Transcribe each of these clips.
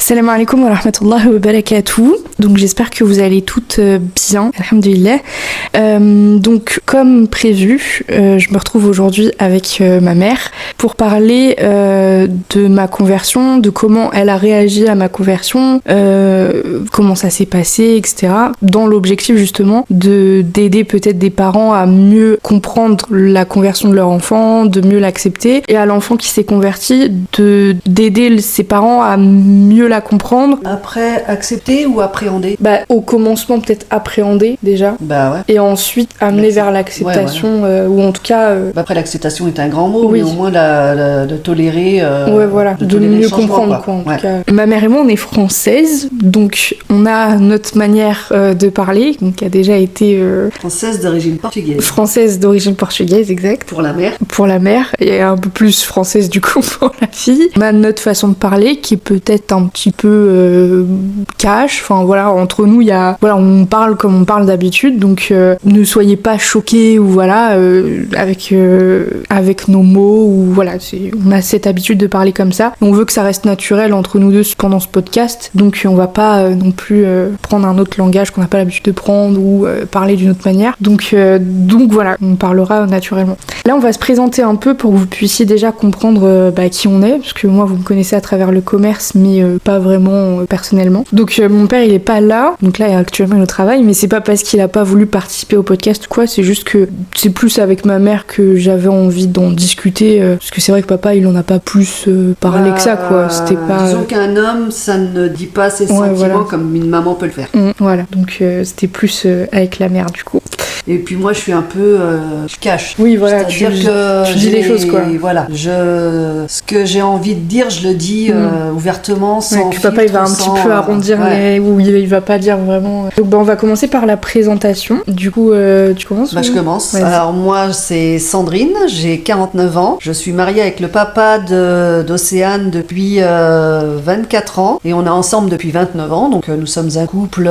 Salam alaikum wa rahmatullahi wa barakatuh. Donc j'espère que vous allez toutes bien, alhamdulillah. Donc comme prévu, je me retrouve aujourd'hui avec ma mère pour parler de ma conversion, de comment elle a réagi à ma conversion, comment ça s'est passé, etc. Dans l'objectif justement d'aider peut-être des parents à mieux comprendre la conversion de leur enfant, de mieux l'accepter, et à l'enfant qui s'est converti, d'aider ses parents à mieux la comprendre. Après accepter ou appréhender? Au commencement peut-être appréhender déjà. Ouais. Et ensuite amener vers l'acceptation, ou en tout cas... Après l'acceptation est un grand mot, oui. Mais au moins de tolérer... de mieux comprendre quoi, en tout cas. Ma mère et moi on est françaises, donc on a notre manière de parler, donc qui a déjà été... Française d'origine portugaise. Française d'origine portugaise, exact. Pour la mère. Pour la mère, et un peu plus française du coup pour la fille. On a notre façon de parler qui est peut-être un petit peu cash, enfin voilà, entre nous il y a... Voilà, on parle comme on parle d'habitude, donc ne soyez pas choqués ou voilà, avec nos mots, ou voilà, on a cette habitude de parler comme ça. On veut que ça reste naturel entre nous deux pendant ce podcast, donc on va pas non plus prendre un autre langage qu'on n'a pas l'habitude de prendre ou parler d'une autre manière. Donc voilà, on parlera naturellement. Là, on va se présenter un peu pour que vous puissiez déjà comprendre qui on est, parce que moi, vous me connaissez à travers le commerce, mais pas vraiment personnellement. Donc mon père, il est pas là, donc là, actuellement, il est au travail, mais c'est pas parce qu'il a pas voulu participer au podcast ou quoi, c'est juste que c'est plus avec ma mère que j'avais envie d'en discuter, parce que c'est vrai que papa, il en a pas plus parlé que ça, quoi. C'était pas... Disons qu'un homme, ça ne dit pas ses sentiments voilà. Comme une maman peut le faire. Voilà, donc c'était plus avec la mère, du coup. Et puis moi, je suis un peu... je cache. Oui, voilà, tu dis les choses, quoi. Voilà, ce que j'ai envie de dire, je le dis ouvertement, sans filtre, papa, il va un petit peu arrondir, ou il va pas dire vraiment... Donc on va commencer par la présentation. Du coup, tu commences je commence. Vas-y. Alors moi, c'est Sandrine, j'ai 49 ans. Je suis mariée avec le papa d'Océane depuis 24 ans. Et on est ensemble depuis 29 ans. Donc nous sommes un couple,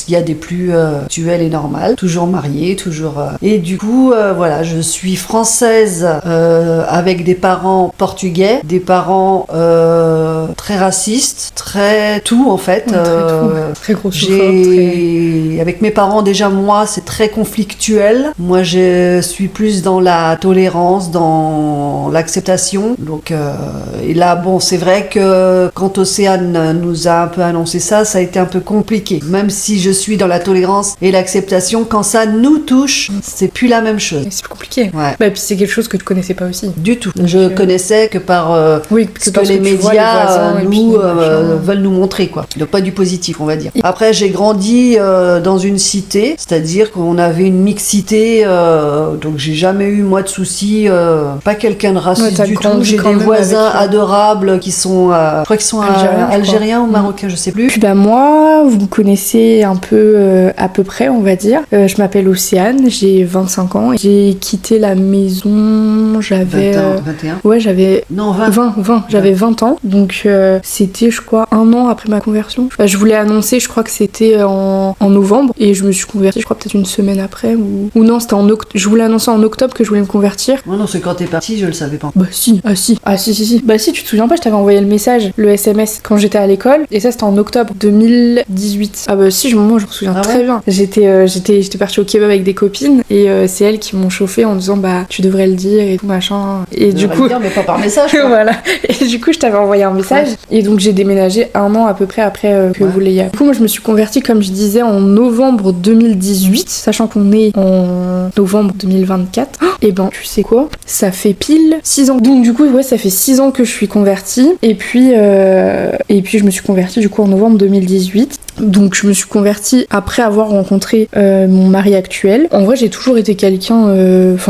il y a des plus actuels et normales. Toujours mariés, toujours... Et du coup, voilà, je suis française avec des parents portugais, des parents très racistes, très tout en fait. Très gros Avec mes parents déjà, moi, c'est très conflictuel. Moi, je suis plus dans la tolérance, dans l'acceptation. Donc, et là, bon, c'est vrai que quand Océane nous a un peu annoncé ça, ça a été un peu compliqué. Même si je suis dans la tolérance et l'acceptation, quand ça nous touche, c'est plus la même chose. C'est plus compliqué. Ouais. Et puis c'est quelque chose que tu connaissais pas aussi. Du tout. Je connaissais que par ce que les médias veulent nous montrer, quoi. Donc pas du positif, on va dire. Après, j'ai grandi dans une cité, c'est-à-dire qu'on avait une mixité, donc j'ai jamais eu moi de soucis, pas quelqu'un de raciste du tout. J'ai des voisins adorables qui sont, je crois qu'ils sont algériens ou marocains, je sais plus. Puis moi, vous me connaissez un peu à peu près, on va dire. Je m'appelle Océane, j'ai 25 ans. J'ai quitté la maison, j'avais... 21 Ouais, j'avais... Non, 20. J'avais 20 ans. Donc c'était, je crois, un an après ma conversion. Je voulais annoncer, je crois que c'était en novembre. Et je me suis convertie, je crois, peut-être une semaine après. Ou non, c'était en octobre. Je voulais annoncer en octobre que je voulais me convertir. Non, c'est quand t'es partie, je le savais pas. Si. Si. Si, tu te souviens pas, je t'avais envoyé le message, le SMS, quand j'étais à l'école. Et ça, c'était en octobre 2018. Si, moi, je me souviens très bien. J'étais partie au kebab avec des copines. Et c'est elles qui m'ont chauffé en disant, tu devrais le dire et tout, machin. Et du coup... le dire, mais pas par message, quoi. Voilà. Et du coup, je t'avais envoyé un message. Et donc, j'ai déménagé un an à peu près après que vous l'ayez. Du coup, moi, je me suis convertie, comme je disais, en novembre 2018, sachant qu'on est en novembre 2024. Et tu sais quoi? Ça fait pile 6 ans. Donc, du coup, ça fait 6 ans que je suis convertie. Et puis je me suis convertie, du coup, en novembre 2018. Donc je me suis convertie après avoir rencontré mon mari actuel. En vrai, j'ai toujours été quelqu'un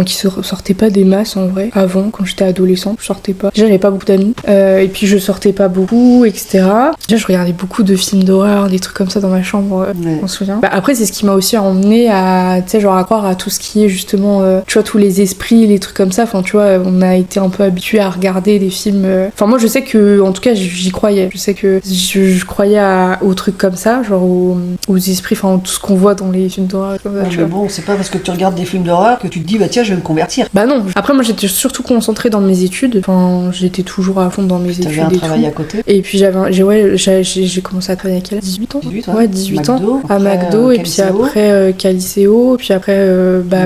qui sortait pas des masses en vrai. Avant, quand j'étais adolescente, je sortais pas. Déjà, j'avais pas beaucoup d'amis. Et puis je sortais pas beaucoup, etc. Déjà, je regardais beaucoup de films d'horreur, des trucs comme ça dans ma chambre, on se souvient. Après, c'est ce qui m'a aussi emmené à, à croire à tout ce qui est justement, tu vois, tous les esprits, les trucs comme ça. Enfin, tu vois, on a été un peu habitués à regarder des films. Moi, je sais que, en tout cas, j'y croyais. Je sais que je croyais aux trucs comme ça. ça, genre aux esprits, enfin tout ce qu'on voit dans les films d'horreur. Mais bon, c'est pas parce que tu regardes des films d'horreur que tu te dis bah tiens je vais me convertir. Bah non. Après moi j'étais surtout concentrée dans mes études. Enfin j'étais toujours à fond dans mes études. T'avais un travail à côté. Et puis j'ai commencé à travailler à quel âge ? 18 ans. 18 Ouais, 18 McDo, ans à McDo et puis après Caliceo, puis après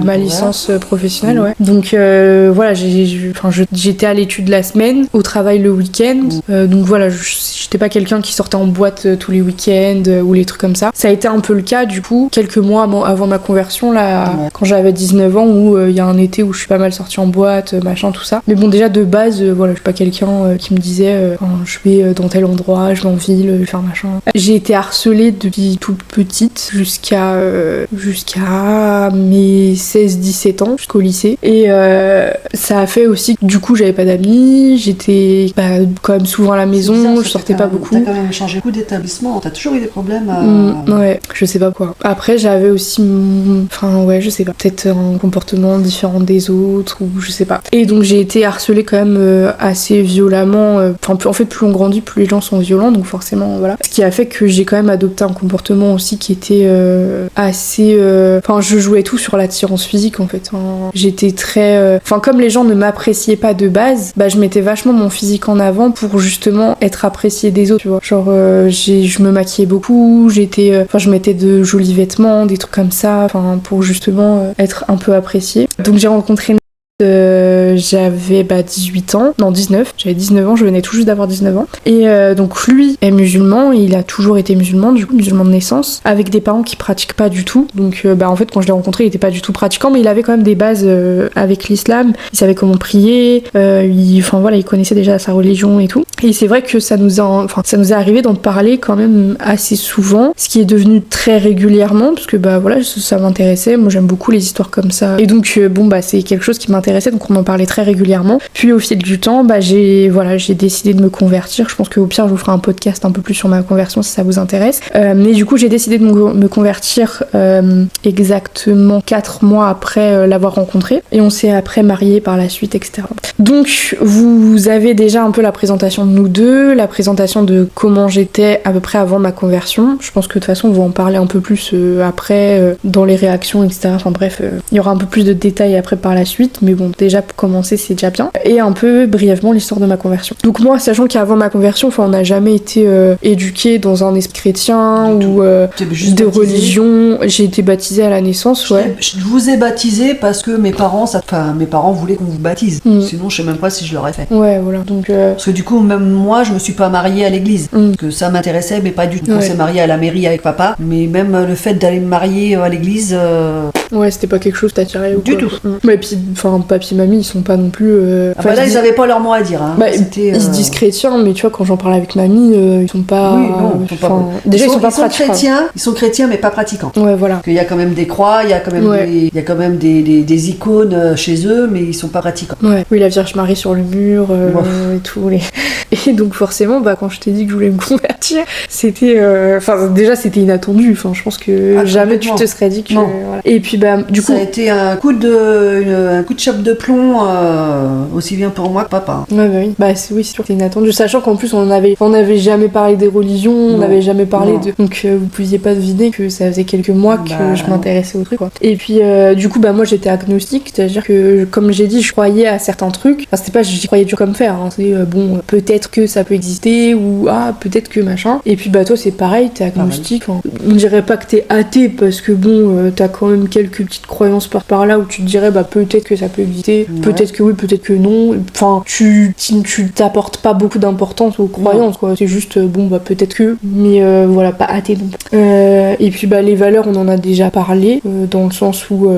ma licence professionnelle, ouais. Donc voilà, j'étais à l'étude la semaine, au travail le week-end. Donc voilà, j'étais pas quelqu'un qui sortait en boîte tous les week-ends ou les trucs comme ça. Ça a été un peu le cas du coup quelques mois avant ma conversion là, quand j'avais 19 ans, où il y a un été où je suis pas mal sortie en boîte, machin tout ça. Mais bon, déjà de base, voilà, je suis pas quelqu'un qui me disait je vais dans tel endroit, je vais en ville, je vais faire machin. J'ai été harcelée depuis toute petite jusqu'à mes 16-17 ans, jusqu'au lycée. Et ça a fait aussi que du coup j'avais pas d'amis, j'étais quand même souvent à la maison, bizarre, je sortais pas beaucoup. T'as quand même changé beaucoup d'établissement, t'as toujours eu des problèmes ouais, je sais pas quoi. Après j'avais aussi je sais pas, peut-être un comportement différent des autres ou je sais pas. Et donc j'ai été harcelée quand même assez violemment. En fait plus on grandit, plus les gens sont violents, donc forcément voilà. Ce qui a fait que j'ai quand même adopté un comportement aussi qui était assez... je jouais tout sur l'attirance physique en fait. J'étais très... comme les gens ne m'appréciaient pas de base, je mettais vachement mon physique en avant pour justement être appréciée des autres, tu vois. Genre je me maquillais beaucoup, je mettais de jolis vêtements, des trucs comme ça, pour justement être un peu appréciée. Donc j'ai rencontré j'avais 18 ans, non 19, j'avais 19 ans, je venais tout juste d'avoir 19 ans. Et donc lui est musulman, il a toujours été musulman, du coup musulman de naissance, avec des parents qui pratiquent pas du tout. Donc en fait quand je l'ai rencontré il était pas du tout pratiquant, mais il avait quand même des bases avec l'islam, il savait comment prier, il connaissait déjà sa religion et tout. Et c'est vrai que ça nous est arrivé d'en parler quand même assez souvent, ce qui est devenu très régulièrement, parce que ça m'intéressait, moi j'aime beaucoup les histoires comme ça. Et donc c'est quelque chose qui m'intéressait, donc on en parlait très régulièrement. Puis au fil du temps, j'ai décidé de me convertir. Je pense qu'au pire, je vous ferai un podcast un peu plus sur ma conversion si ça vous intéresse. Mais du coup, j'ai décidé de me convertir exactement 4 mois après l'avoir rencontré. Et on s'est après mariés par la suite, etc. Donc, vous avez déjà un peu la présentation de nous deux, la présentation de comment j'étais à peu près avant ma conversion. Je pense que de toute façon, on va en parler un peu plus après, dans les réactions, etc. Il y aura un peu plus de détails après par la suite. Mais bon, déjà pour commencer, c'est déjà bien. Et un peu brièvement l'histoire de ma conversion. Donc moi, sachant qu'avant ma conversion, on n'a jamais été éduqué dans un esprit chrétien ou de religion. J'ai été baptisée à la naissance, ouais. Je vous ai baptisé parce que mes parents voulaient qu'on vous baptise. Sinon, je sais même pas si je l'aurais fait. Ouais, voilà. Donc parce que du coup, même moi, je me suis pas mariée à l'église. Parce que ça m'intéressait, mais pas du tout. On s'est marié à la mairie avec papa. Mais même le fait d'aller me marier à l'église... Ouais, c'était pas quelque chose qui t'attirait ou du quoi. tout. Mais puis, papy et mamie, ils sont pas non plus... là, ils avaient pas leur mot à dire. Hein. Ils se disent chrétiens, mais tu vois, quand j'en parle avec mamie, ils sont pas... Oui, non, ils sont pas... Déjà, ils sont pas pratiquants. Ils sont chrétiens, mais pas pratiquants. Ouais, voilà. Il y a quand même des croix, il y a quand même des icônes chez eux, mais ils sont pas pratiquants. Ouais. Oui, la Vierge Marie sur le mur et tout. Et donc, forcément, quand je t'ai dit que je voulais me convertir, c'était... déjà, c'était inattendu. Je pense que jamais tu te serais dit que... Voilà. Et puis, du coup... Ça a été un coup de chape de plomb, aussi bien pour moi que papa. Ouais, oui. C'est sûr que c'était inattendu. Sachant qu'en plus, on n'avait jamais parlé des religions, on n'avait jamais parlé de... Donc, vous pouviez pas deviner que ça faisait quelques mois que je m'intéressais au truc, quoi. Et puis, du coup, moi, j'étais agnostique, c'est-à-dire que, comme j'ai dit, je croyais à certains trucs. C'était pas, j'y croyais dur comme fer, hein. C'est, peut-être que ça peut exister, ou, peut-être que machin. Et puis, toi, c'est pareil, t'es agnostique. On dirait pas que t'es athée, parce que, t'as quand même quelques petites croyances par là, où tu te dirais, peut-être que ça peut exister, peut-être que oui, peut-être que non. Tu t'apportes pas beaucoup d'importance aux croyances, quoi. C'est juste, peut-être que, mais voilà, pas athée non plus. Et puis, les valeurs, on en a déjà parlé, dans le sens où,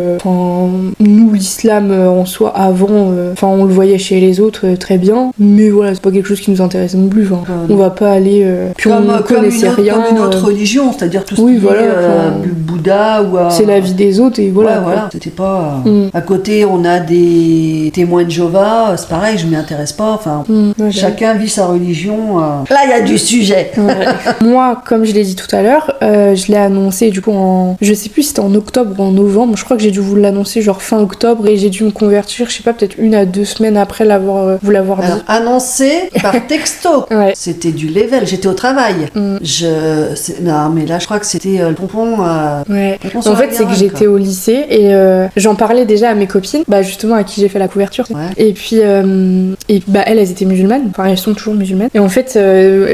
nous, l'islam en soi, avant, on le voyait chez les autres très bien, mais voilà, c'est pas quelque chose qui nous intéresse non plus. On va pas aller. Puis comme une autre religion, c'est-à-dire tout ce qui est Bouddha ou. C'est la vie des autres, écoute et voilà. Ouais, voilà, c'était pas... À côté, on a des témoins de Jéhovah, c'est pareil, je m'y intéresse pas, enfin, Ouais, chacun vit sa religion. Là, il y a du sujet. Ouais. Moi, comme je l'ai dit tout à l'heure, je l'ai annoncé du coup je sais plus si c'était en octobre ou en novembre, je crois que j'ai dû vous l'annoncer genre fin octobre et j'ai dû me convertir, je sais pas, peut-être 1 à 2 semaines après vous l'avoir dit. Alors, annoncé par texto. Ouais. C'était du level, j'étais au travail. Non, mais là, je crois que c'était le pompon. Ouais. pompon sur En la fait, c'est que virale, j'étais quoi. au lycée et j'en parlais déjà à mes copines, bah justement à qui j'ai fait la couverture. Ouais. Et puis, elles étaient musulmanes, enfin elles sont toujours musulmanes. Et en fait,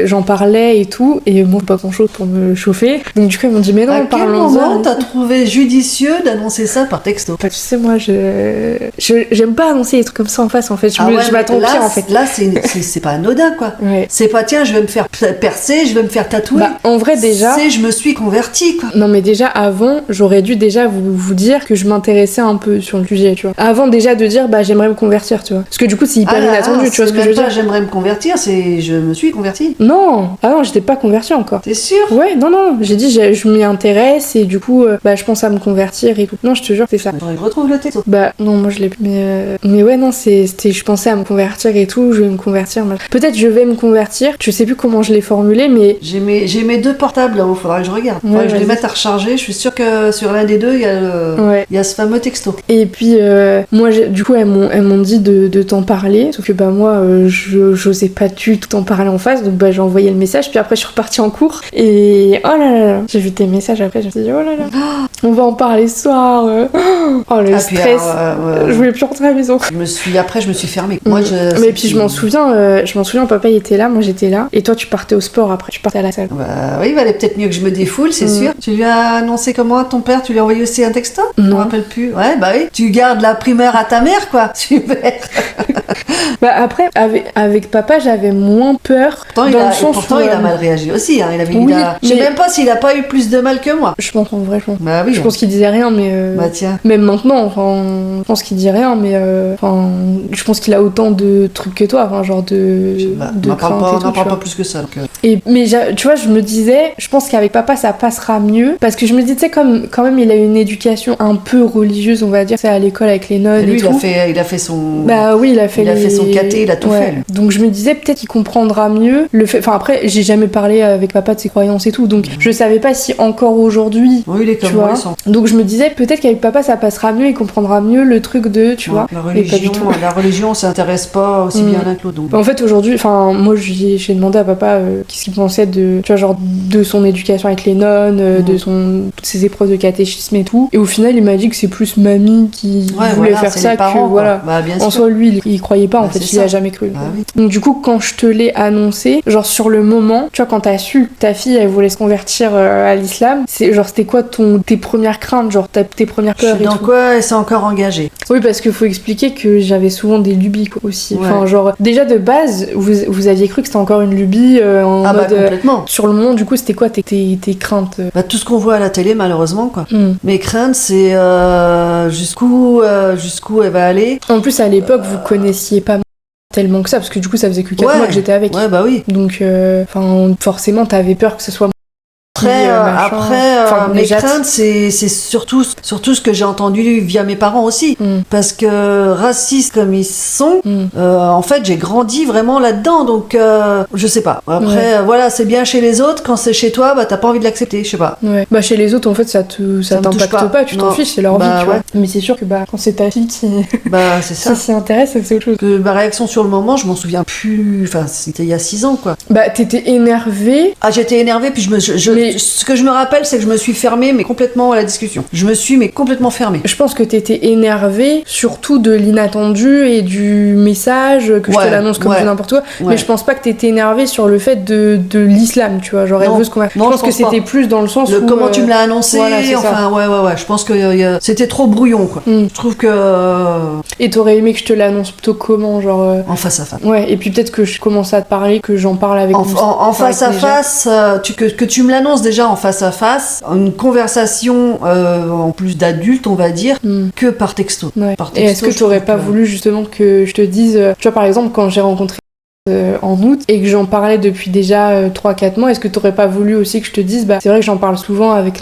j'en parlais et tout, et moi, pas grand chose pour me chauffer. Donc du coup, ils m'ont dit, mais non, À quel parlons-en. moment t'as trouvé judicieux d'annoncer ça par texto? Enfin, tu sais, moi, j'aime pas annoncer des trucs comme ça en face, en fait. Je ouais, m'attends au là, pire, en fait. Là, c'est pas anodin, quoi. Ouais. C'est pas, tiens, je vais me faire percer, je vais me faire tatouer. Bah, en vrai, déjà. C'est, je me suis convertie, quoi. Non, mais déjà, avant, j'aurais dû déjà vous dire que je m'intéressais un peu sur le sujet, tu vois. Avant, déjà, de dire, bah, j'aimerais me convertir, tu vois. Parce que du coup, c'est hyper inattendu, tu vois ce que je veux dire. J'aimerais me convertir, c'est je me suis convertie. Non, j'étais pas convertie encore. T'es sûr? Ouais, non, j'ai dit, je m'y intéresse et du coup, bah, je pense à me convertir et tout. Non, je te jure, c'est ça. Faudrait que je retrouve le texto. Bah, non, moi je l'ai plus. Mais ouais, non, c'était, je pensais à me convertir et tout, je vais me convertir. Peut-être je vais me convertir, je sais plus comment je l'ai formulé, mais. J'ai mes 2 portables là-haut, faudra que je regarde. Faudra Ouais, que je les vas-y. mette à recharger, je suis sûre que sur l'un des deux, il y a Ouais. il y a ce fameux texto. Et puis, moi, du coup, elles m'ont dit de t'en parler, sauf que bah, moi, j'osais pas du tout t'en parler en face, donc bah, j'ai envoyé le message, puis après, je suis repartie en cours, et oh là là, j'ai vu tes messages après, je me suis dit, oh là là, on va en parler ce soir, oh le Puis, stress, alors, je voulais plus rentrer à la maison. Après, je me suis fermée. Moi, Mais puis je m'en souviens, papa il était là, moi j'étais là, et toi tu partais au sport après, tu partais à la salle. Bah oui, il valait peut-être mieux que je me défoule, c'est sûr. Tu lui as annoncé comment à ton père? Tu lui as envoyé aussi un texto? Je Non. me rappelle plus. Ouais, bah oui. Tu gardes la primaire à ta mère, quoi. Super. Bah après, avec papa j'avais moins peur, Pourtant, dans le sens où, il a mal réagi aussi. Hein. Oui, Je sais mais- même pas s'il a pas eu plus de mal que moi. Je pense en vrai, Bah oui. je pense qu'il disait rien, mais Bah tiens. même maintenant, enfin, je pense qu'il dit rien, mais enfin, je pense qu'il a autant de trucs que toi, enfin, genre de N'en crainte parle et pas, tout, n'en tu parle vois. pas plus que ça. Donc, Mais tu vois, je me disais, je pense qu'avec papa ça passera mieux, parce que je me dis, tu sais, comme quand même il a une éducation un peu religieuse, on va dire, c'est à l'école avec les nonnes lui, et tout. il a fait son. Bah oui, il a fait son caté, il a tout Ouais. fait. Lui. Donc je me disais peut-être qu'il comprendra mieux le fait. Enfin après, j'ai jamais parlé avec papa de ses croyances et tout, donc je savais pas si encore aujourd'hui. Oui, il est comme Tu moi, vois. ils sont. Donc je me disais peut-être qu'avec papa ça passera mieux, il comprendra mieux le truc de, tu vois. Mais pas du tout. La religion, ça intéresse pas aussi bien l'un que l'autre. Donc. En fait aujourd'hui, enfin moi j'ai demandé à papa qu'est-ce qu'il pensait de, tu vois, genre de son éducation avec les nonnes, de toutes ses épreuves de catéchisme et tout. Et au final il m'a dit que c'est plus mamie qui voulait faire c'est ça les parents, que voilà. quoi. Bah, bien En sûr. soi lui il croyait pas, en Bah, fait c'est il y a ça. jamais cru. Ah oui. Donc du coup quand je te l'ai annoncé, genre sur le moment, tu vois, quand t'as su que ta fille elle voulait se convertir à l'islam, c'était quoi tes premières craintes, genre tes premières Je peurs suis et dans tout? quoi elle s'est encore engagée? Oui, parce qu'il faut expliquer que j'avais souvent des lubies quoi, aussi. Ouais. Enfin genre déjà de base vous aviez cru que c'était encore une lubie en Ah bah mode complètement. sur le moment, du coup c'était quoi tes craintes? Bah, tout ce qu'on voit à la télé, malheureusement, quoi. Mes craintes, c'est jusqu'où elle va aller. En plus à l'époque vous connaissiez pas tellement que ça, parce que du coup ça faisait que 4 mois que j'étais avec. Ouais, bah oui. Donc forcément t'avais peur que ce soit Après, mes craintes, c'est surtout ce que j'ai entendu via mes parents aussi. Parce que racistes comme ils sont, en fait, j'ai grandi vraiment là-dedans. Donc, je sais pas. Après, voilà, c'est bien chez les autres. Quand c'est chez toi, bah, t'as pas envie de l'accepter. Je sais pas. Ouais. Bah chez les autres en fait ça me touche t'impacte pas, tu t'en Non. fiches, c'est leur Bah, vie, tu ouais. vois. Mais c'est sûr que bah quand c'est ta fille qui Bah, c'est ça. s'y intéresse, c'est autre chose. Que ma réaction sur le moment, je m'en souviens plus. Enfin, c'était il y a 6 ans, quoi. Bah t'étais énervée. Ah, j'étais énervée, puis Mais- ce que je me rappelle, c'est que je me suis fermée, mais complètement à la discussion. Je me suis, mais complètement fermée. Je pense que t'étais énervée, surtout de l'inattendu et du message, que je te l'annonce comme de n'importe quoi. Ouais. Mais je pense pas que t'étais énervée sur le fait de l'islam, tu vois. Genre, elle Non. veut ce qu'on va. Non, Je pense que c'était pas. plus dans le sens où. Comment tu me l'as annoncé, voilà, c'est ça. enfin, ouais. Je pense que c'était trop brouillon, quoi. Je trouve que. Et t'aurais aimé que je te l'annonce plutôt comment, genre. En face à face. Ouais, et puis peut-être que je commence à te parler, que j'en parle avec En face à face, que tu me l'annonces déjà en face à face, une conversation en plus d'adultes, on va dire, que par texto. Ouais. Par Et est-ce que je t'aurais trouve pas voulu justement que je te dise, tu vois, par exemple, quand j'ai rencontré en août et que j'en parlais depuis déjà 3-4 mois, est-ce que t'aurais pas voulu aussi que je te dise, bah c'est vrai que j'en parle souvent avec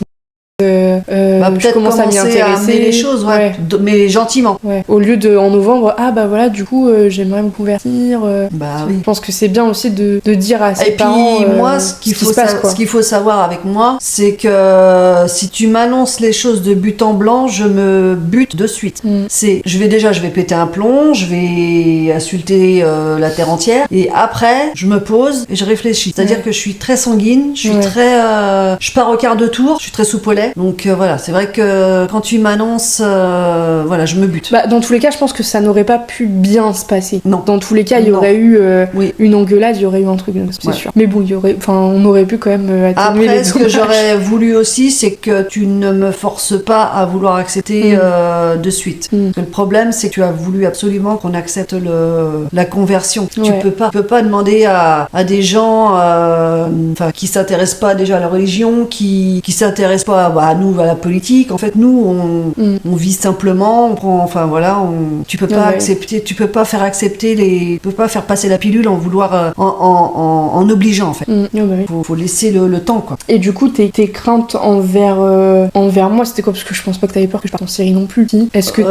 je peut-être commence à m'y commencer à amener intéresser. les choses, Ouais. mais gentiment. Ouais. Au lieu de en novembre, ah bah voilà, du coup j'aimerais me convertir. Bah oui. Je pense que c'est bien aussi de dire à ses Et puis parents moi, ce qu'il qui se passe, quoi. faut savoir avec moi, c'est que si tu m'annonces les choses de but en blanc, je me bute de suite. Je vais péter un plomb, je vais insulter la terre entière, et après, je me pose et je réfléchis. C'est-à-dire que je suis très sanguine, je suis très, je pars au quart de tour, je suis très soupe au lait. Donc voilà, c'est vrai que quand tu m'annonces, voilà, je me bute. Bah, dans tous les cas, je pense que ça n'aurait pas pu bien se passer. Non. Dans tous les cas, il y Non. aurait eu Oui. une engueulade, il y aurait eu un truc, c'est sûr. Mais bon, on aurait pu quand même atténuer Après, les ce que dommages. j'aurais voulu aussi, c'est que tu ne me forces pas à vouloir accepter de suite. Parce que le problème, c'est que tu as voulu absolument qu'on accepte la conversion. Tu peux pas demander à des gens qui s'intéressent pas déjà à la religion, qui s'intéressent pas à nous, à la politique. En fait, nous, on vit simplement, on prend, tu peux pas accepter, tu peux pas faire accepter tu peux pas faire passer la pilule en vouloir, en obligeant, en fait. Faut laisser le temps, quoi. Et du coup, tes craintes envers moi, c'était quoi? Parce que je pense pas que t'avais peur que je parte en Syrie non plus. Est-ce que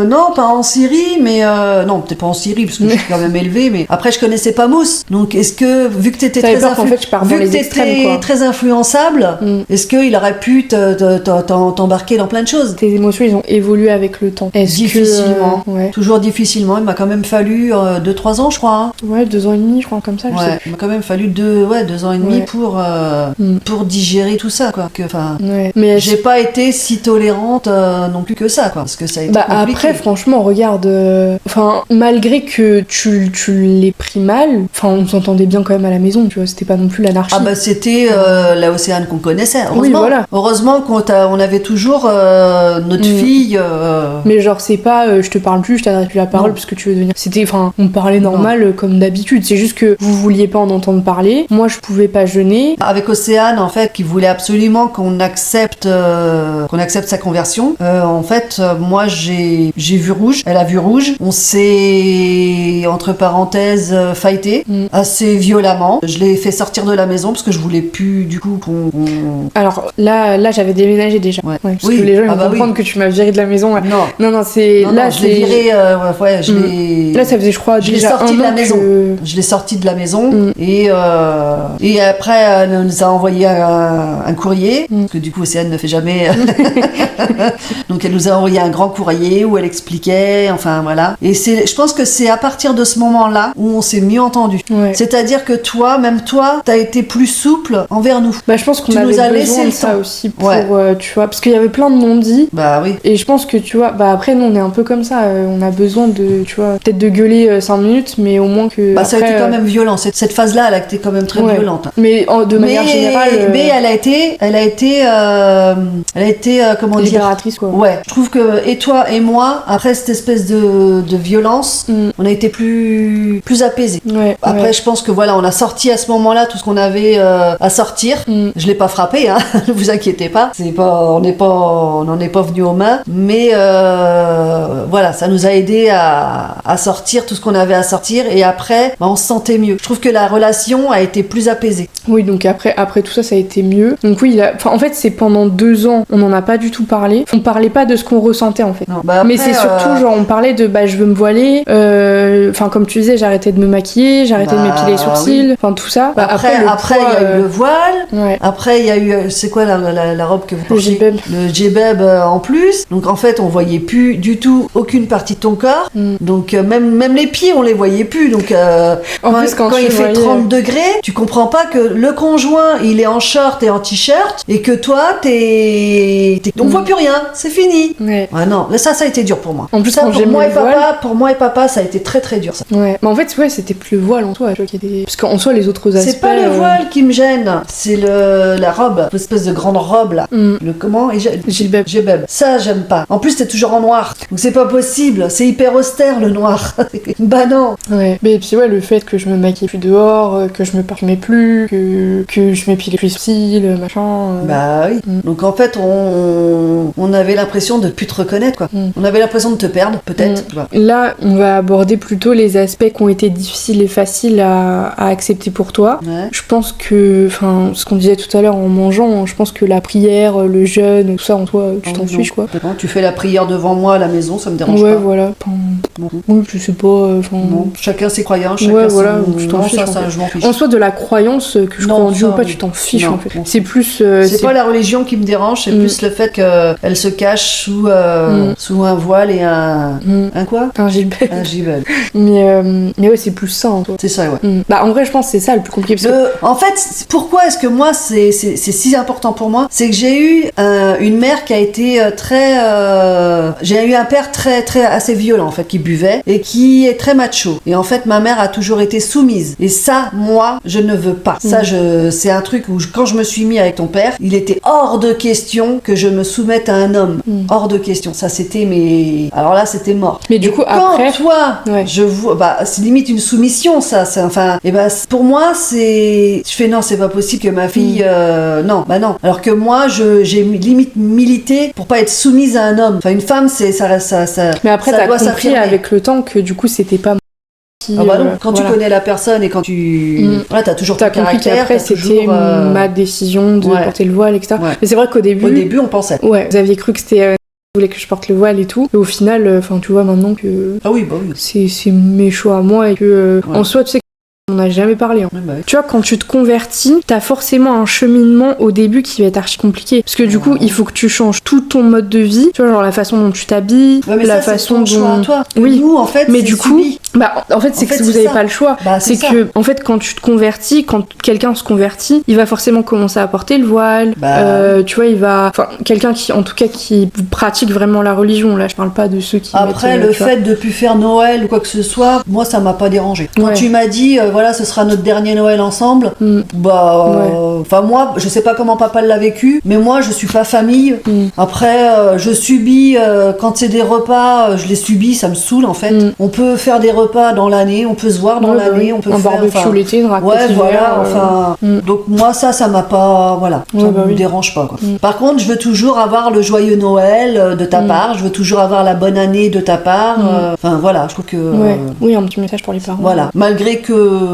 non, pas en Syrie, mais non, peut-être pas en Syrie parce que je suis quand même élevée, mais après je connaissais pas Mousse. Donc est-ce que vu que t'étais t'avais très peur qu'en fait je pars dans les extrêmes, quoi. très influençable, est-ce qu'il aurait pu t'embarquer dans plein de choses? Tes émotions, ils ont évolué avec le temps. Difficilement. Ouais. Toujours difficilement. Il m'a quand même fallu 2-3 ans, je crois. Hein. Ouais, 2 ans et demi, je crois, comme ça. Je sais Ouais, il m'a quand même fallu 2 ans et demi pour digérer tout ça, quoi. Mais j'ai pas été si tolérante non plus que ça, quoi. Parce que ça a été compliqué. Après, franchement, regarde, malgré que tu l'aies pris mal, on s'entendait bien quand même à la maison, tu vois, c'était pas non plus l'anarchie. Ah bah c'était la Océane qu'on connaissait, heureusement. Oui, voilà. Heureusement on avait toujours notre fille. Mais genre, c'est pas je te parle plus, je t'adresse plus la parole parce que tu veux devenir. On parlait normal comme d'habitude, c'est juste que vous vouliez pas en entendre parler, moi je pouvais pas jeûner. Avec Océane, en fait, qui voulait absolument qu'on accepte sa conversion, en fait, moi j'ai vu rouge, elle a vu rouge, on s'est, entre parenthèses, fighté assez violemment. Je l'ai fait sortir de la maison parce que je voulais plus du coup qu'on... Alors là j'avais déménagé déjà. Ouais. Parce que les gens ils vont comprendre que tu m'as viré de la maison. Non, c'est... Non, je l'ai viré, Là ça faisait je crois déjà un an Je l'ai sorti de la maison et après elle nous a envoyé un courrier, parce que du coup Océane ne fait jamais... Donc elle nous a envoyé un grand courrier où elle expliquait, enfin voilà. Et je pense que c'est à partir de ce moment-là où on s'est mieux entendu. Ouais. C'est-à-dire que même toi, t'as été plus souple envers nous. Bah je pense qu'on avait besoin de ça aussi pour, tu vois, parce qu'il y avait plein de non-dits. Bah oui. Et je pense que tu vois, après nous on est un peu comme ça, on a besoin de, tu vois, peut-être de gueuler 5 minutes, mais au moins que... Bah ça a été quand même violent, cette phase-là, elle a été quand même très violente. Mais de manière générale... Mais elle a été comment dire, libératrice, quoi. Ouais, je trouve que et toi et moi, après cette espèce de violence, on a été plus apaisés. Ouais, après je pense que voilà, on a sorti à ce moment-là tout ce qu'on avait à sortir. Je l'ai pas frappé, hein, ne vous inquiétez pas. On n'en est pas venu aux mains, mais voilà, ça nous a aidé à sortir tout ce qu'on avait à sortir, et après on se sentait mieux. Je trouve que la relation a été plus apaisée. Oui, donc après tout ça a été mieux. Donc oui, en fait c'est pendant 2 ans, on n'en a pas du tout parlé. On parlait pas de ce qu'on ressentait en fait. Non, après, mais c'est surtout genre on parlait de je veux me voiler, comme tu disais, j'arrêtais de me maquiller, j'arrêtais de m'épiler les sourcils, tout ça. Après il y a eu le voile, après il y a eu, c'est quoi la robe que vous portez? Le djebeb en plus. Donc en fait on voyait plus du tout aucune partie de ton corps. Donc même les pieds on les voyait plus. Donc quand il fait 30 degrés, tu comprends pas que le conjoint il est en short et en t-shirt et que toi on voit plus rien, c'est fini. Ouais. Ah non, ça a été dur pour moi. En plus ça, quand pour moi et papa ça a été très très dur ça. Ouais. Mais en fait c'était plus le voile en toi, tu vois, parce qu'en soi les autres aspects. C'est pas le voile qui me gêne, c'est la robe, l'espèce de grande robe là. Le comment? Djebeb. Ça j'aime pas. En plus t'es toujours en noir, donc c'est pas possible, c'est hyper austère le noir. Bah non. Ouais. Mais puis le fait que je me maquille plus dehors, que je me parfumais plus, que je m'épilais plus style, machin. Bah oui. Donc en fait on avait l'impression de plus te reconnaître quoi. On avait l'impression de te perdre peut-être. Là on va aborder plutôt les aspects qui ont été difficiles et faciles à accepter pour toi. Ouais. Je pense que, ce qu'on disait tout à l'heure en mangeant, je pense que la prière, le jeûne, tout ça en toi, tu t'en fiches quoi. Non, tu fais la prière devant moi à la maison, ça me dérange ouais, pas. Voilà. Oui, je sais pas. Bon, chacun ses croyances, chacun ouais, voilà, son... tu t'en fiches. Je m'en fiche. En soi, de la croyance, que je crois en Dieu ou pas, tu t'en fiches en fait. C'est plus. C'est pas la religion qui me dérange, c'est plus le fait qu'elle se cache sous un voile et un quoi? Un gibel. Un gibel. Mais ouais, c'est plus ça en toi. C'est ça, ouais. Bah en vrai, je pense que c'est ça le plus compliqué. En fait, pourquoi est-ce que moi c'est si important pour moi? C'est que j'ai eu une mère qui a été j'ai eu un père très assez violent en fait, qui buvait et qui est très macho. Et en fait, ma mère a toujours été soumise. Et ça, moi, je ne veux pas. Ça, c'est un truc où quand je me suis mis avec ton père, il était hors de question que je me soumette à un homme. Hors de question. Ça, c'était alors là, c'était mort. Mais du coup, quand après, toi, je vois, c'est limite une soumission, ça. Pour moi, je fais non, c'est pas possible que ma fille, non. Alors que moi, j'ai limite milité pour pas être soumise à un homme. Enfin, une femme, ça. Mais après, t'as compris s'affirmer. Avec le temps que du coup, c'était pas. Quand tu connais la personne et quand tu. Voilà, t'as toujours ton compris caractère. qu'après, c'était ma décision de porter le voile, etc. Ouais. Mais c'est vrai qu'au début. Au début, on pensait. Ouais, vous aviez cru que c'était. Voulait que je porte le voile et tout. Et au final, tu vois maintenant que. Ah oui, bah oui. C'est mes choix à moi et que. En soi, tu sais. On n'a jamais parlé. Tu vois, quand tu te convertis, t'as forcément un cheminement au début qui va être archi compliqué. Parce que du coup, il faut que tu changes tout ton mode de vie. Tu vois, genre la façon dont tu t'habilles, la façon dont. Choix à toi. Oui, nous, en fait, mais du coup, en fait, c'est que vous n'avez pas le choix. C'est que, en fait, quand tu te convertis, quand quelqu'un se convertit, il va forcément commencer à porter le voile. Tu vois, il va. Enfin, quelqu'un qui, en tout cas, qui pratique vraiment la religion. Là, je parle pas de ceux qui. Après, le fait de plus faire Noël ou quoi que ce soit, moi, ça m'a pas dérangé. Quand tu m'as dit, voilà, ce sera notre dernier Noël ensemble. Enfin moi, je sais pas comment papa l'a vécu, mais moi, je suis pas famille. Après, je subis quand c'est des repas, je les subis, ça me saoule en fait. On peut faire des repas dans l'année, on peut se voir dans l'année, on peut un barbecue l'été, une raclette hiver, donc moi ça m'a pas, ça me dérange pas quoi. Par contre, je veux toujours avoir le joyeux Noël de ta part, je veux toujours avoir la bonne année de ta part. Enfin voilà, je trouve que oui, un petit message pour les parents. Voilà, malgré que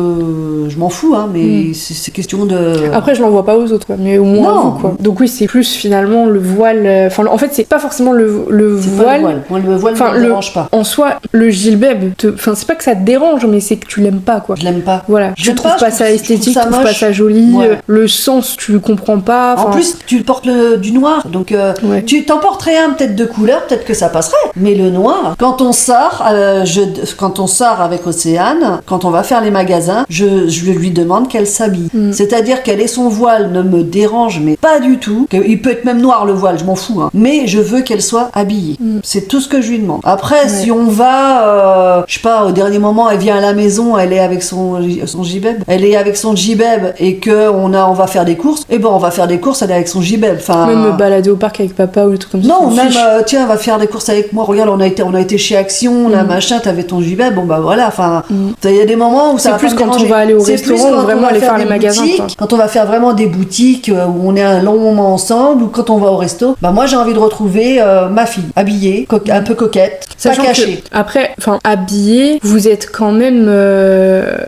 je m'en fous, mais c'est question de. Après, je l'envoie pas aux autres, quoi, mais au moins à vous, quoi. Donc oui, c'est plus finalement le voile. Enfin, en fait, c'est pas forcément le voile. Moi, le voile ne me dérange pas. En soi, le gilbeb, enfin, c'est pas que ça te dérange, mais c'est que tu l'aimes pas, quoi. Je l'aime pas. Voilà. Je trouve pas ça esthétique, je trouve pas ça joli. Le sens, tu le comprends pas. En plus, tu portes du noir, donc tu t'en porterais un peut-être de couleur, peut-être que ça passerait. Mais le noir, quand on sort avec Océane, quand on va faire les magasins, je lui demande qu'elle s'habille. C'est-à-dire qu'elle ait son voile ne me dérange, mais pas du tout. Il peut être même noir le voile, je m'en fous. Mais je veux qu'elle soit habillée. C'est tout ce que je lui demande. Après, si on va, je sais pas, au dernier moment, elle vient à la maison, elle est avec son gibeb. Elle est avec son gibeb et que on va faire des courses. Et bon, on va faire des courses, elle est avec son gibeb. Enfin, même me balader au parc avec papa ou des trucs comme ça. Non, même tiens, on va faire des courses avec moi. Regarde, on a été chez Action, là, machin, t'avais ton gibeb. Bon bah voilà. Enfin, il y a des moments où ça va plus quand on va aller au restaurant ou vraiment aller faire les magasins. Quand on va faire vraiment des boutiques où on est un long moment ensemble, ou quand on va au resto, bah moi j'ai envie de retrouver ma fille habillée, un peu coquette, sachant pas cachée. Après, habillée, vous êtes quand même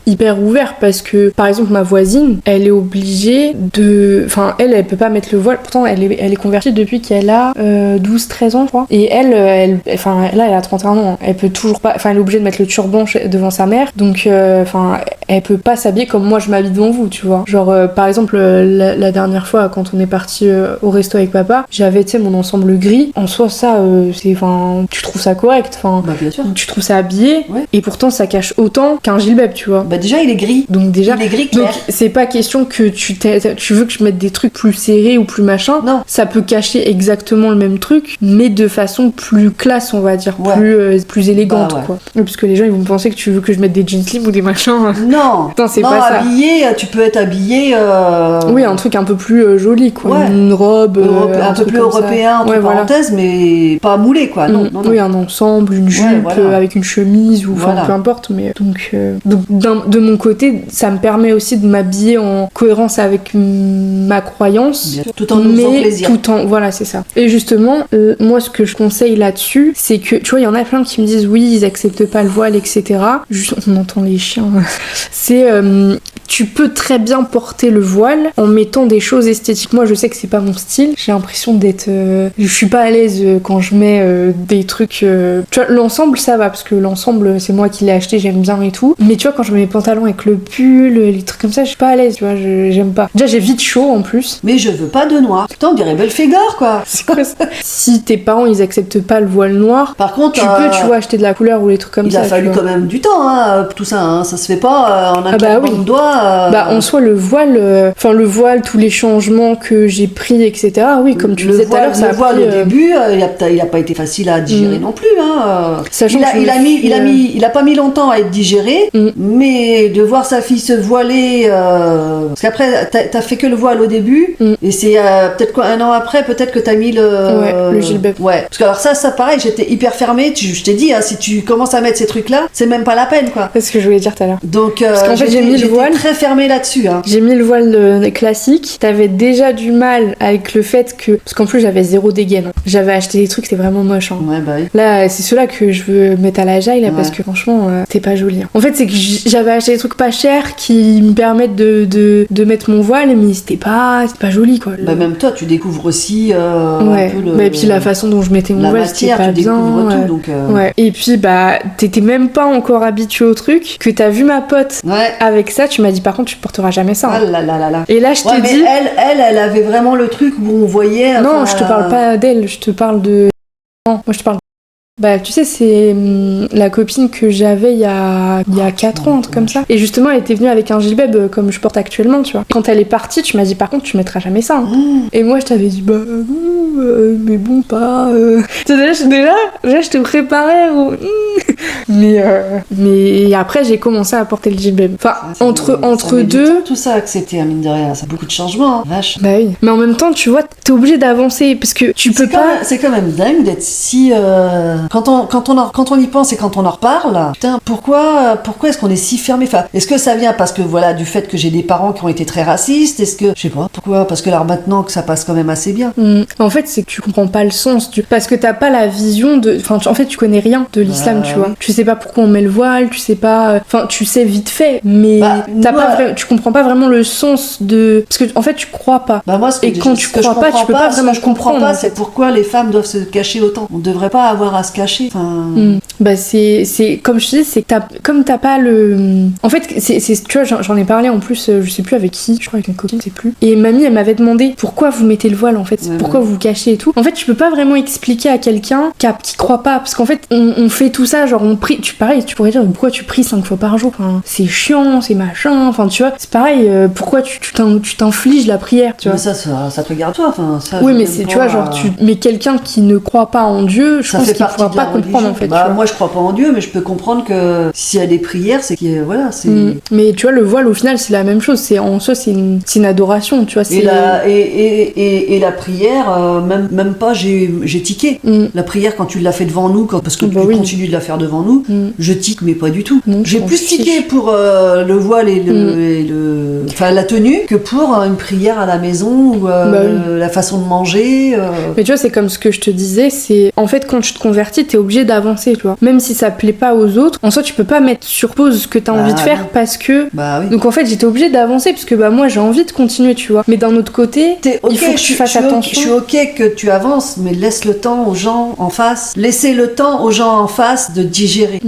hyper ouvert parce que par exemple ma voisine, elle est obligée de, elle peut pas mettre le voile. Pourtant elle est convertie depuis qu'elle a 12-13 ans je crois. Et elle a 31 ans. Elle peut toujours pas, elle est obligée de mettre le turban devant sa mère. Donc elle peut pas s'habiller comme moi je m'habille devant vous, tu vois. Genre par exemple la dernière fois quand on est parti au resto avec papa, j'avais mon ensemble gris. En soi ça tu trouves ça correct, bien sûr. Tu trouves ça habillé et pourtant ça cache autant qu'un gilbeb, tu vois. Bah déjà il est gris. Donc déjà il est gris clair. Donc c'est pas question que tu veux que je mette des trucs plus serrés ou plus machin. Non. Ça peut cacher exactement le même truc mais de façon plus classe, on va dire, plus élégante quoi. Parce que les gens ils vont me penser que tu veux que je mette des jeans slim ou des machins. Non. Putain, c'est pas ça. Habillé, tu peux être habillé. Oui, un truc un peu plus joli, quoi. Une robe. Un peu plus européen, entre parenthèses, mais pas moulé, quoi. Non. Oui, un ensemble, une jupe avec une chemise ou peu importe. Mais donc de mon côté, ça me permet aussi de m'habiller en cohérence avec ma croyance. Bien sûr. Tout en nous faisant plaisir. Voilà, c'est ça. Et justement, moi, ce que je conseille là-dessus, c'est que, tu vois, il y en a plein qui me disent oui, ils acceptent pas le voile, etc. Juste, on entend les chiens. C'est tu peux très bien porter le voile en mettant des choses esthétiques. Moi, je sais que c'est pas mon style. J'ai l'impression d'être... je suis pas à l'aise quand je mets des trucs... Tu vois, l'ensemble, ça va, parce que l'ensemble, c'est moi qui l'ai acheté, j'aime bien et tout. Mais tu vois, quand je mets mes pantalons avec le pull, les trucs comme ça, je suis pas à l'aise, tu vois, j'aime pas. Déjà, j'ai vite chaud, en plus. Mais je veux pas de noir. Putain, on dirait Belphégor, quoi. C'est quoi ça? Si tes parents, ils acceptent pas le voile noir, par contre, tu peux, tu vois, acheter de la couleur ou les trucs comme ça. Il a fallu quand même du temps, hein, tout ça, hein. Ça se fait pas en un claquement de doigts. Bah, en soi, le voile, tous les changements que j'ai pris, etc. Oui, comme tu disais tout à l'heure, ça a pris... Le voile, au début, il a pas été facile à digérer non plus, hein. Sachant il a pas mis longtemps à être digéré, mais de voir sa fille se voiler, parce qu'après, t'as fait que le voile au début, et c'est peut-être quoi, un an après, peut-être que t'as mis le gilbert. Ouais. Parce que alors ça pareil, j'étais hyper fermée, je t'ai dit, hein, si tu commences à mettre ces trucs-là, c'est même pas la peine, quoi. C'est ce que je voulais dire tout à l'heure. Donc, parce qu'en fait, j'ai mis le voile. très fermée là-dessus, hein. J'ai mis le voile classique. T'avais déjà du mal avec le fait que... Parce qu'en plus, j'avais zéro dégaine. Hein. J'avais acheté des trucs, c'était vraiment moche. Hein. Ouais, bah oui. Là, c'est ceux-là que je veux mettre à la jaille, là, parce que franchement, c'était pas joli. Hein. En fait, c'est que j'avais acheté des trucs pas chers qui me permettent de mettre mon voile, mais c'était pas joli, quoi. Bah, même toi, tu découvres aussi un peu le... Bah, et puis la façon dont je mettais mon voile, c'était pas bien. Tout, donc, Ouais. Et puis, bah, t'étais même pas encore habitué au truc, que t'as vu ma pote avec ça, tu m'as dit, par contre, tu porteras jamais ça. Hein. Ah là là là là. Et là, je t'ai dit... Elle avait vraiment le truc où on voyait... Non, je te parle pas d'elle, je te parle de... Non, moi, je te parle... Bah, tu sais, c'est la copine que j'avais il y a 4 ans, un truc comme ça. Et justement, elle était venue avec un gilbeb comme je porte actuellement, tu vois. Quand elle est partie, tu m'as dit, par contre, tu mettras jamais ça. Hein. Et moi, je t'avais dit, bah, mais bon, pas... Déjà, je te préparais. Mais après, j'ai commencé à porter le gilbeb. Enfin, entre deux... Tout ça accepté, mine de rien. Ça a beaucoup de changements, hein. Vache. Bah oui. Mais en même temps, tu vois, t'es obligé d'avancer, parce que tu peux pas... C'est quand même dingue d'être si... Quand on y pense et quand on en reparle, putain, pourquoi est-ce qu'on est si fermé? Enfin, est-ce que ça vient parce que voilà, du fait que j'ai des parents qui ont été très racistes? Est-ce que, je sais pas, pourquoi? Parce que là, maintenant que ça passe quand même assez bien. En fait, c'est que tu comprends pas le sens, parce que t'as pas la vision de... Enfin, en fait, tu connais rien de l'islam, tu vois. Tu sais pas pourquoi on met le voile, tu sais pas... Enfin, tu sais vite fait, mais tu comprends pas vraiment le sens de... Parce que, en fait, tu crois pas. Bah moi, et quand tu crois pas, tu peux pas vraiment comprendre. C'est pourquoi les femmes doivent se cacher autant. On devrait pas avoir à se cacher. Enfin... Bah c'est comme je te dis, c'est que comme t'as pas le... En fait, tu vois, j'en ai parlé en plus, je sais plus avec qui, je crois avec une copine, je sais plus. Et mamie, elle m'avait demandé pourquoi vous mettez le voile, en fait, pourquoi vous vous cachez et tout. En fait, tu peux pas vraiment expliquer à quelqu'un qui croit pas, parce qu'en fait, on fait tout ça, genre on prie, tu pourrais dire pourquoi tu pries 5 fois par jour, enfin, c'est chiant, c'est machin, enfin, tu vois, c'est pareil, pourquoi tu t'infliges la prière, tu vois. Mais ça te regarde toi, enfin, ça... Oui, mais c'est, tu vois, genre, mais quelqu'un qui ne croit pas en Dieu, je pense qu'il pourra pas comprendre, en fait. Bah, moi, je crois pas en Dieu, mais je peux comprendre que s'il y a des prières, c'est que, voilà, c'est... Mais tu vois, le voile, au final, c'est la même chose, en soi, c'est une adoration, tu vois. Et la prière, même pas, j'ai tiqué. La prière, quand tu l'as fait devant nous, parce que tu continues de la faire devant nous, je tique, mais pas du tout. J'ai plus tiqué pour le voile et enfin, la tenue que pour une prière à la maison ou la façon de manger. Mais tu vois, c'est comme ce que je te disais, c'est en fait quand tu te convertis, t'es obligé d'avancer, tu vois. Même si ça plaît pas aux autres, en soi tu peux pas mettre sur pause ce que t'as envie de faire parce que. Donc en fait j'étais obligée d'avancer parce que moi j'ai envie de continuer, tu vois. Mais d'un autre côté, il faut que tu fasses attention. Je suis ok que tu avances, mais laisse le temps aux gens en face. Laissez le temps aux gens en face de digérer.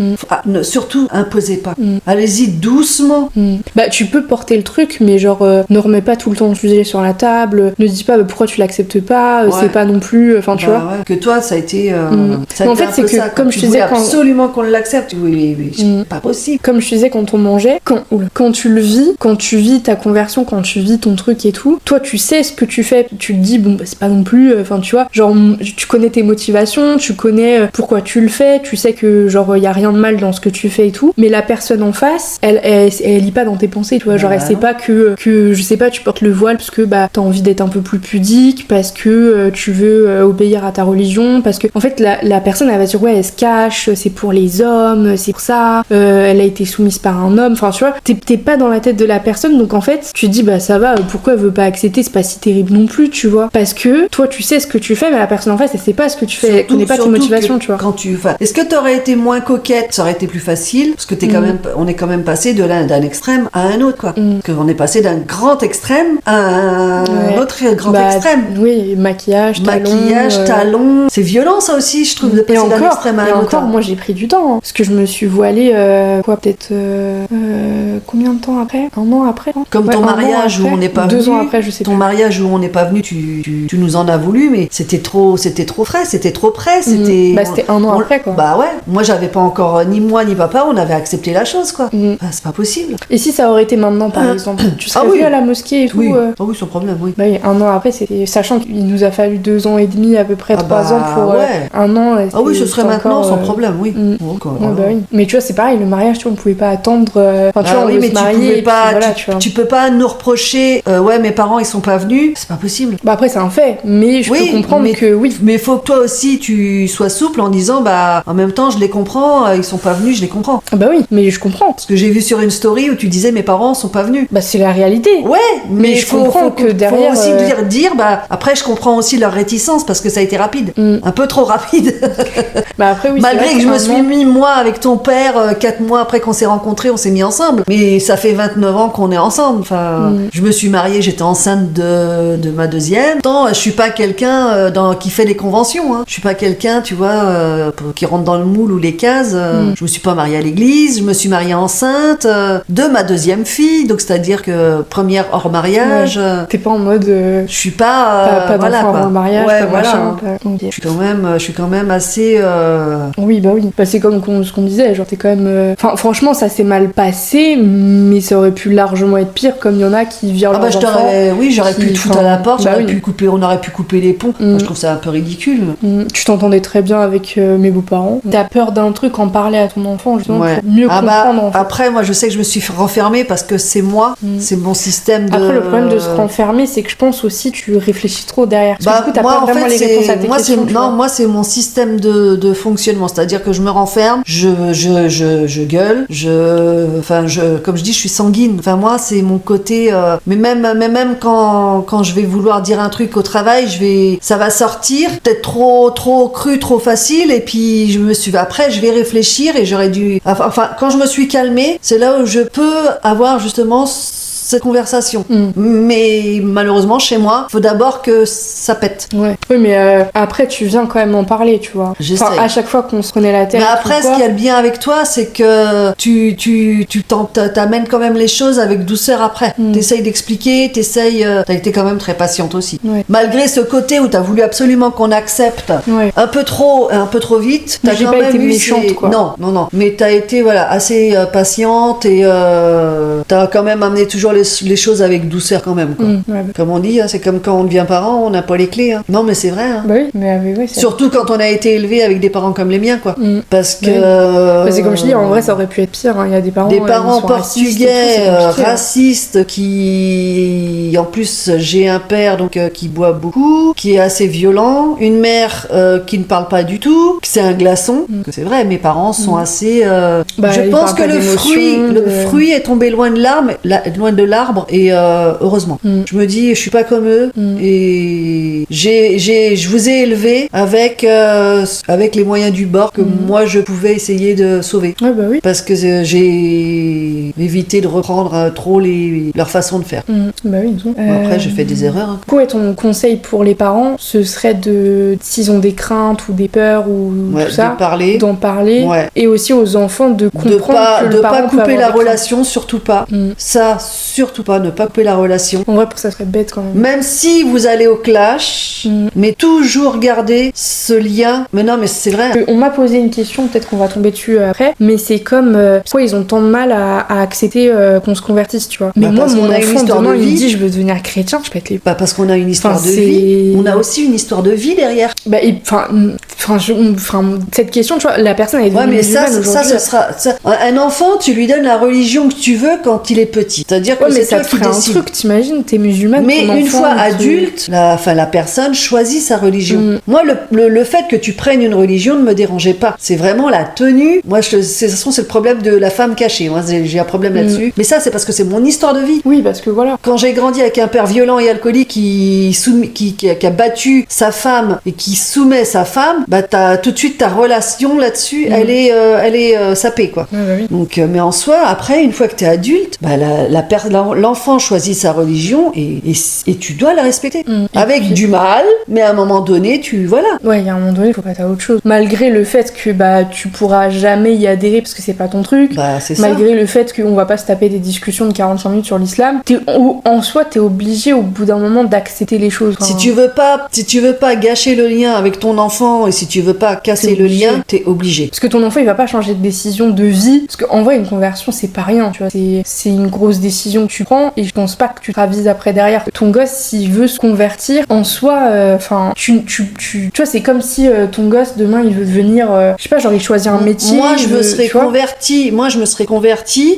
Surtout imposez pas. Allez-y doucement. Bah tu peux porter le truc, mais genre ne remets pas tout le temps le sujet sur la table. Ne dis pas pourquoi tu l'acceptes pas. C'est pas non plus. Enfin tu vois. Que toi ça a été. En fait c'est que ça, comme je te disais absolument qu'on l'accepte. Oui, c'est pas possible. Comme je te disais quand on mangeait, quand tu le vis, quand tu vis ta conversion, quand tu vis ton truc et tout, toi tu sais ce que tu fais. Tu te dis bon c'est pas non plus. Enfin tu vois, genre tu connais tes motivations, tu connais pourquoi tu le fais, tu sais que genre y a rien de mal dans ce que tu fais et tout. Mais la personne en face, elle lit pas dans tes pensées, tu vois. Genre elle sait pas que je sais pas, tu portes le voile parce que t'as envie d'être un peu plus pudique, parce que tu veux obéir à ta religion, parce que en fait la personne personne elle va dire ouais elle se cache, c'est pour les hommes, c'est pour ça, elle a été soumise par un homme, enfin tu vois, t'es pas dans la tête de la personne, donc en fait tu te dis bah ça va, pourquoi elle veut pas accepter, c'est pas si terrible non plus, tu vois, parce que toi tu sais ce que tu fais mais la personne en face elle sait pas ce que tu fais, elle connaît pas tes motivations, tu vois. Est-ce que t'aurais été moins coquette, ça aurait été plus facile, parce que on est quand même passé d'un extrême à un autre, quoi. Parce qu'on est passé d'un grand extrême à un autre grand extrême. Oui, maquillage, talons. C'est violent ça aussi, je trouve, de passer d'un extrême à un autre. Encore, moi j'ai pris du temps, hein, parce que je me suis voilée, peut-être combien de temps après? Un an après, hein. Comme ton mariage où on n'est pas venu. 2 ans après, je sais pas. Ton mariage où on n'est pas venu, tu nous en as voulu, mais c'était trop frais, c'était trop près, c'était. C'était un an après, quoi. Bah ouais, moi j'avais pas encore, ni moi ni papa, on avait accepté la chose, quoi. Bah, c'est pas possible. Et si ça aurait été maintenant, par exemple, tu serais venu à la mosquée et tout? Oui, oui, sans problème, oui. Bah oui, un an après, c'était. Sachant qu'il nous a fallu 2 ans et demi, à peu près 3 ans pour un an. Ah oui, ce serait maintenant, sans problème, oui. Bah oui. Mais tu vois, c'est pareil, le mariage, tu vois, on pouvait pas attendre. Enfin, tu vois, on veut se marier, tu peux pas nous reprocher, ouais, mes parents ils sont pas venus, c'est pas possible. Bah après, c'est un fait, mais je peux comprendre que oui. Mais faut que toi aussi tu sois souple en disant, bah en même temps, je les comprends, ils sont pas venus, je les comprends. Bah oui, mais je comprends. Parce que j'ai vu sur une story où tu disais, mes parents sont pas venus. Bah c'est la réalité. Ouais, mais je comprends que derrière. Faut aussi dire, bah après, je comprends aussi leur réticence parce que ça a été rapide. Un peu trop rapide. Bah après, oui. Malgré que je me suis mis, moi, avec ton père, 4 mois après qu'on s'est rencontrés, on s'est mis ensemble. Mais ça fait 29 ans qu'on est ensemble. Enfin, je me suis mariée, j'étais enceinte de ma deuxième. Tant, je suis pas quelqu'un qui fait les conventions. Hein. Je suis pas quelqu'un, tu vois, qui rentre dans le moule ou les cases. Je me suis pas mariée à l'église. Je me suis mariée enceinte de ma deuxième fille. Donc, c'est-à-dire que première hors mariage. Ouais. T'es pas en mode. Je suis pas. Pas voilà, d'enfant hors mariage. Ouais, pas voilà. Machin, pas... Okay. Je suis quand même assez. Oui, bah oui. Bah, c'est comme ce qu'on disait. Genre, t'es quand même. Enfin, franchement, ça s'est mal passé, mais ça aurait pu largement être pire. Comme il y en a qui violent leurs enfants. Oui, j'aurais pu te foutre à la porte. Bah on aurait pu couper les ponts. Moi, je trouve ça un peu ridicule. Tu t'entendais très bien avec mes beaux-parents. T'as peur d'un truc, en parler à ton enfant, justement, pour mieux comprendre. En fait. Après, moi, je sais que je me suis renfermée parce que c'est moi, c'est mon système de. Après, le problème de se renfermer, c'est que je pense aussi tu réfléchis trop derrière. Parce que du coup, t'as moi, pas vraiment les réponses à tes questions. Moi, c'est mon système de fonctionnement. C'est-à-dire que je me renferme, je gueule, comme je dis, je suis sanguine. Enfin, moi, c'est mon côté. Mais même quand je vais vouloir dire un truc au travail, ça va sortir, peut-être trop cru, trop facile, et puis après, je vais réfléchir et j'aurais dû. Enfin, quand je me suis calmée, c'est là où je peux avoir justement cette conversation. Mais malheureusement, chez moi, faut d'abord que ça pète. Ouais. Oui, mais après, tu viens quand même en parler, tu vois. J'essaie. Enfin, à chaque fois qu'on se prenait la tête. Mais après, ce qu'il y a de bien avec toi, c'est que tu t'amènes quand même les choses avec douceur après. T'essayes d'expliquer, t'as été quand même très patiente aussi. Ouais. Malgré ce côté où t'as voulu absolument qu'on accepte un peu trop vite, t'as quand même été méchante, quoi. Non. Mais t'as été, assez patiente et t'as quand même amené toujours les choses avec douceur quand même, quoi. Comme on dit, c'est comme quand on devient parent, on n'a pas les clés. Hein. Non, mais c'est vrai. Hein. Bah oui, mais oui, surtout quand on a été élevé avec des parents comme les miens, quoi. Parce que c'est comme je dis, en vrai, ça aurait pu être pire. Hein. Il y a des parents portugais racistes qui, en plus, j'ai un père donc qui boit beaucoup, qui est assez violent, une mère qui ne parle pas du tout, c'est un glaçon. C'est vrai, mes parents sont assez. Je pense que le fruit est tombé loin de l'arbre et heureusement. Je me dis, je suis pas comme eux et je vous ai élevé avec les moyens du bord que moi je pouvais essayer de sauver. Ouais, bah oui. Parce que j'ai évité de reprendre trop leur façon de faire. Bah oui. Après, j'ai fait des erreurs. Hein. Du coup, et ton conseil pour les parents, ce serait s'ils ont des craintes ou des peurs ou tout ça, d'en parler. Ouais. Et aussi aux enfants de comprendre que le parent pas couper la relation, surtout pas. Ça, surtout pas, ne pas couper la relation. En vrai, pour ça serait bête quand même. Même si vous allez au clash, mais toujours garder ce lien. Mais non, mais c'est vrai. On m'a posé une question, peut-être qu'on va tomber dessus après, mais c'est comme pourquoi ils ont tant de mal à accepter qu'on se convertisse, tu vois. Mais moi, mon enfant, demain, il me dit je veux devenir chrétien, je pète les... parce qu'on a une histoire de vie. On a aussi une histoire de vie derrière. Cette question, tu vois, la personne est devenue musulmane aujourd'hui. Un enfant, tu lui donnes la religion que tu veux quand il est petit. C'est-à-dire que mais c'est ça toi te qui ferait un décides. truc, t'imagines, t'es musulmane, Mais ton une enfant, fois il te- adulte, la personne choisit sa religion. Moi, le fait que tu prennes une religion ne me dérangeait pas. C'est vraiment la tenue. Moi, de toute façon, c'est le problème de la femme cachée. Moi, j'ai un problème là-dessus. Mais ça, c'est parce que c'est mon histoire de vie. Oui, parce que voilà. Quand j'ai grandi avec un père violent et alcoolique qui a battu sa femme et qui soumet sa femme, bah t'as tout de suite ta relation là-dessus, elle est sapée, quoi. Ouais, bah oui. Donc, mais en soi, après, une fois que t'es adulte, bah l'enfant choisit sa religion et tu dois la respecter. Avec du mal, mais à un moment donné, voilà. Ouais, il y a un moment donné, il faut passer à autre chose. Malgré le fait que bah tu pourras jamais y adhérer parce que c'est pas ton truc. Bah, c'est ça. Malgré le fait qu'on va pas se taper des discussions de 45 minutes sur l'islam, en soi, t'es obligé au bout d'un moment d'accepter les choses. Enfin, Si tu veux pas gâcher le lien avec ton enfant et si tu veux pas casser T'es le obligé. lien, t'es obligé. parce que ton enfant il va pas changer de décision de vie, parce qu'en vrai une conversion c'est pas rien, tu vois, c'est une grosse décision que tu prends et je pense pas que tu te ravises après derrière. Ton gosse s'il veut se convertir en soi, enfin tu vois, c'est comme si ton gosse demain il veut devenir, je sais pas, genre il choisit un métier. Moi, je me serais tu vois. convertie,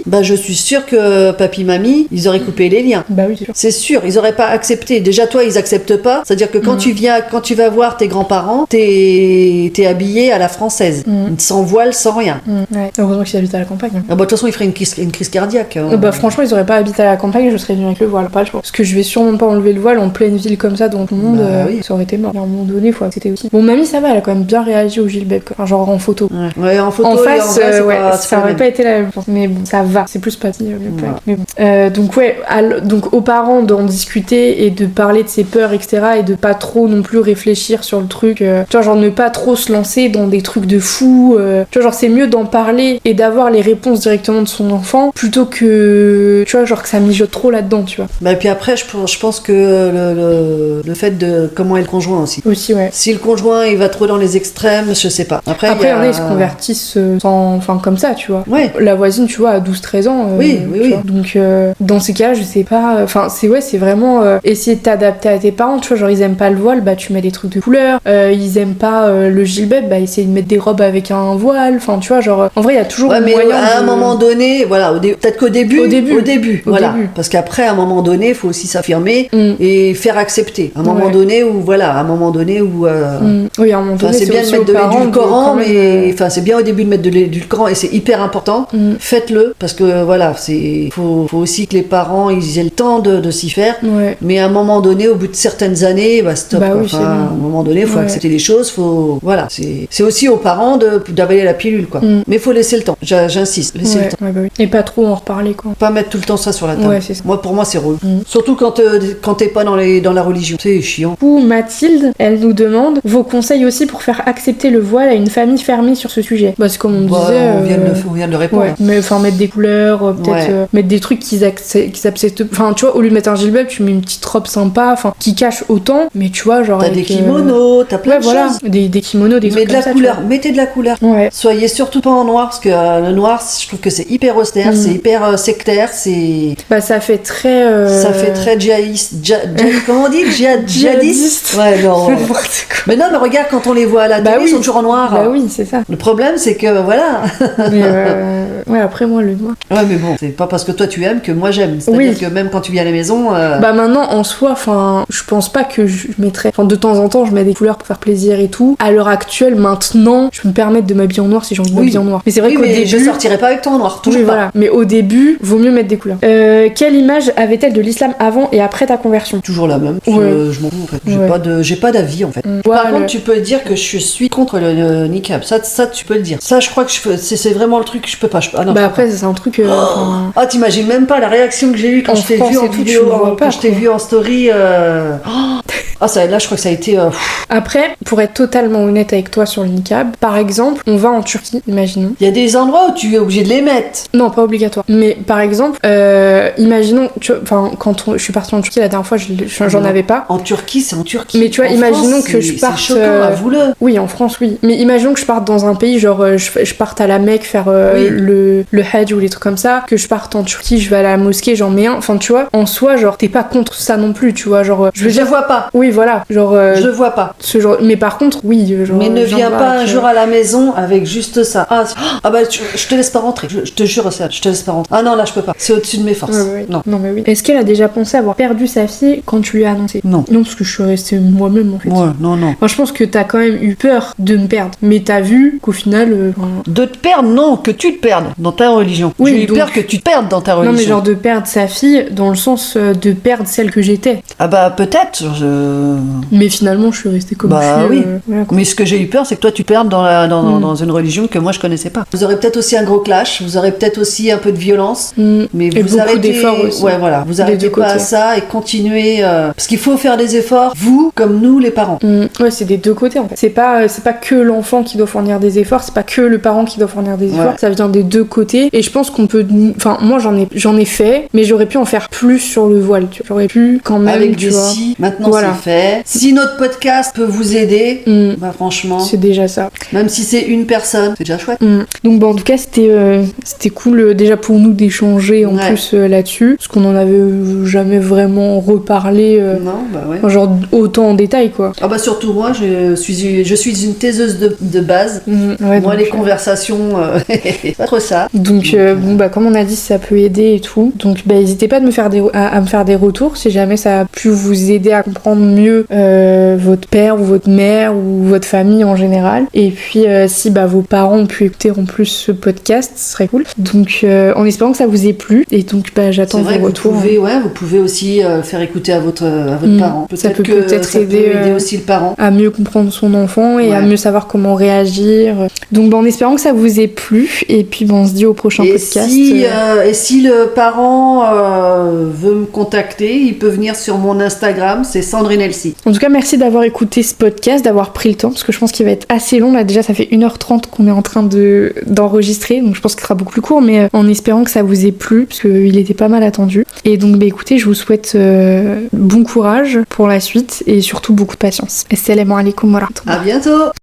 bah je suis sûre que papy mamie, ils auraient coupé les liens. Bah oui, c'est sûr. C'est sûr, ils auraient pas accepté. Déjà toi, ils acceptent pas. C'est-à-dire que quand tu vas voir tes grands-parents, t'es habillé à la française, sans voile, sans rien. Ouais. Heureusement qu'ils habitent à la campagne. Ah bah, de toute façon, ils feraient une crise cardiaque. Bah franchement ils auraient pas habité à la campagne, je serais venue avec le voile, pas le choix. Parce que je vais sûrement pas enlever le voile en pleine ville comme ça devant tout le monde, Bah oui. ça aurait été mort. Et à un moment donné, faut accepter aussi. Bon, mamie ça va, elle a quand même bien réagi au gilbeb, quoi. Enfin, genre en photo. Ouais, en photo En et face, en vrai, c'est ouais, pas- c'est ça pas aurait le pas même. été la même chose. Mais bon, ça va, c'est plus papy. Ouais. Mais bon. Donc ouais, donc aux parents d'en discuter et de parler de ses peurs, etc. Et de pas trop non plus réfléchir sur le truc. Tu vois, genre ne pas trop se lancer dans des trucs de fou. Tu vois, genre c'est mieux d'en parler et d'avoir les réponses directement de son enfant plutôt que, tu vois, genre que ça mijote trop là-dedans, tu vois. Bah, et puis après, je pense que le fait de comment est le conjoint aussi. Aussi, ouais. Si le conjoint il va trop dans les extrêmes, je sais pas. Après, Après, il y en a, ils se convertissent enfin, comme ça, tu vois. Ouais. La voisine, tu vois, à 12-13 ans. Oui. tu vois. Donc, dans ces cas-là, je sais pas. Enfin, c'est vraiment essayer de t'adapter à tes parents, tu vois. Genre, ils aiment pas le voile, bah, tu mets des trucs de couleur. Ils aiment pas le gilbeb, bah, essaye de mettre des robes avec un voile. Enfin, tu vois, genre, en vrai, il y a toujours Ouais, mais moyen à un de... moment donné, voilà, peut-être qu'au début, Au début. voilà, parce qu'après, à un moment donné, il faut aussi s'affirmer Mm. et faire accepter. À un moment Ouais. donné où, oui, à un moment donné, Oui, à un moment donné, c'est bien de aussi mettre aux de parents l'édulcorant, quand même, mais enfin c'est bien au début de mettre de l'édulcorant et c'est hyper important. Faites-le parce que voilà, faut aussi que les parents ils aient le temps de s'y faire. Ouais. Mais à un moment donné, au bout de certaines années, bah stop. Bah quoi. oui, Enfin, c'est bon. à un moment donné, il faut Ouais. accepter les choses. Voilà, c'est aussi aux parents d'avaler la pilule, quoi. Mais il faut laisser le temps. J'insiste, laisser le temps. Ouais, bah oui. Et pas trop en reparler, quoi. Pas mettre tout le temps ça sur la table. Ouais, c'est ça. Pour moi, c'est relou. Surtout quand t'es pas dans la religion. C'est chiant. Ou Mathilde, elle nous demande vos conseils aussi pour faire accepter le voile à une famille fermée sur ce sujet. Bah, c'est comme on Bah, disait. on vient de le répondre. Ouais, mais enfin mettre des couleurs, peut-être Ouais. mettre des trucs qu'ils acceptent. Enfin, tu vois, au lieu de mettre un gilbeb, tu mets une petite robe sympa, enfin, qui cache autant, mais tu vois, genre. T'as avec, des kimonos, t'as plein Ouais, de voilà, choses. des kimonos, des Mais trucs de la comme ça, couleur, tu mettez de la couleur. vois. Ouais. Soyez surtout pas en noir, parce que le noir, je trouve que c'est hyper austère, c'est hyper sectaire, Bah, ça fait très. ça fait très djihadiste. Comment on dit Djihadiste. Ouais, non. N'importe quoi. Mais non, mais regarde, quand on les voit à la télé, Bah oui. ils sont toujours en noir. Bah oui, c'est ça. Le problème, c'est que voilà. Mais ouais, après moi, le noir. Ouais, mais bon, c'est pas parce que toi tu aimes que moi j'aime. C'est-à-dire Oui. que même quand tu viens à la maison. Bah maintenant en soi, enfin, je pense pas que je mettrais. Enfin, de temps en temps, je mets des couleurs pour faire plaisir et tout. À l'heure actuelle, maintenant, je peux me permettre de m'habiller en noir si j'ai envie de m'habiller en noir. Mais c'est vrai oui, qu'au mais début, je sortirais pas avec toi en noir, toujours oui, pas. voilà. Mais au début, vaut mieux mettre des couleurs. Quelle image avait-elle de l'islam avant et après ta conversion? Toujours la même. Ouais. Je m'en fous en fait. Ouais. J'ai pas d'avis en fait. Par contre, tu peux dire que je suis contre le niqab. Ça, tu peux le dire. Ça, je crois que c'est vraiment le truc que je peux pas. Ah non, Bah je peux après, c'est un truc. enfin, Ah, t'imagines même pas la réaction que j'ai eue quand En je t'ai France vu en et tout, vidéo, tu le vois pas, quand je t'ai quoi. vu en story. Ah, ça, là, je crois que ça a été. Après, pour être totalement honnête avec toi sur le niqab, par exemple, on va en Turquie, imaginons. Il y a des endroits où tu es obligé de les mettre. Non, pas obligatoire. Mais par exemple, imaginons, enfin, quand je suis partie en Turquie la dernière fois, j'en Non. avais pas. En Turquie, c'est en Turquie. Mais tu vois, En imaginons France, que je c'est parte. choquant, avoue-le. Oui, en France, oui. Mais imaginons que je parte dans un pays, genre je parte à la Mecque faire Oui. le Hajj ou les trucs comme ça, que je parte en Turquie, je vais à la mosquée, j'en mets un. Enfin, tu vois, en soi, genre, t'es pas contre ça non plus, tu vois. Genre, je veux Je dire. vois pas. Oui, voilà, genre Je vois pas. ce genre. Mais par contre, oui, genre. Mais ne j'en viens vois pas un que- jour à la maison avec juste ça. Ah bah je te laisse pas rentrer. Je te jure, ça, je te laisse pas rentrer. Ah non, là je peux pas. C'est au-dessus de mes forces. Ouais, ouais. Non. Non mais oui. Est-ce qu'elle a déjà pensé avoir perdu sa fille quand tu lui as annoncé? Non. Non, parce que je suis restée moi-même en fait. Ouais, non. Moi, je pense que t'as quand même eu peur de me perdre, mais t'as vu qu'au final. De te perdre, non, que tu te perdes dans ta religion. Oui, J'ai eu donc- peur que tu te perdes dans ta Non, religion. mais genre de perdre sa fille dans le sens de perdre celle que j'étais. Ah bah peut-être. Mais finalement, je suis restée comme Bah je suis. oui. Voilà, quoi. Mais ce que j'ai eu peur, c'est que toi tu perdes dans une religion que moi je connaissais pas. Vous aurez peut-être aussi un gros clash, vous aurez peut-être aussi un peu de violence, mais Et vous beaucoup arrêtez. d'efforts aussi. Ouais, voilà, vous Des arrêtez deux pas à côtés. ça et continuez. Parce qu'il faut faire des efforts, vous comme nous les parents. Ouais, c'est des deux côtés en fait. C'est pas que l'enfant qui doit fournir des efforts, c'est pas que le parent qui doit fournir des efforts, Ouais. ça vient des deux côtés. Et je pense qu'on peut. Enfin, moi j'en ai fait, mais j'aurais pu en faire plus sur le voile, tu vois. J'aurais pu quand même, Avec tu des vois. si, maintenant Voilà. c'est fait. Si notre podcast peut vous aider, bah franchement, C'est déjà ça. même si c'est une personne, c'est déjà chouette. Donc bon, en tout cas c'était cool déjà pour nous d'échanger en Ouais. plus là-dessus, parce qu'on en avait jamais vraiment reparlé Non, bah ouais. genre autant en détail quoi. Ah bah surtout moi, je suis une taiseuse de base. Ouais, Moi donc, les conversations, pas trop ça. Donc bon bah comme on a dit, ça peut aider et tout. Donc bah n'hésitez pas à me faire des retours si jamais ça a pu vous aider à comprendre mieux votre père ou votre mère ou votre famille en général. Et puis si bah vos parents ont pu écouter en plus ce podcast, ce serait cool. Donc en espérant que ça vous ait plu. Et donc bah j'attends C'est vrai vos que retours. vous pouvez aussi faire écouter à votre parent. Ça peut que peut-être ça peut aider, aider aussi le parent. À mieux comprendre son enfant et à Ouais. mieux savoir comment réagir. Donc bah, en espérant que ça vous ait plu. Et puis bah, on se dit au prochain Et podcast. si le parent veut me contacter, il peut venir sur mon Instagram, c'est Sandrine Elsie. En tout cas, merci d'avoir écouté ce podcast, d'avoir pris le temps, parce que je pense qu'il va être assez long. Là, déjà, ça fait 1h30 qu'on est en train d'enregistrer, donc je pense qu'il sera beaucoup plus court, mais en espérant que ça vous ait plu, parce qu'il était pas mal attendu. Et donc, bah, écoutez, je vous souhaite bon courage pour la suite, et surtout beaucoup de patience. Assalamu alaikum wa rahmatullah. À bientôt!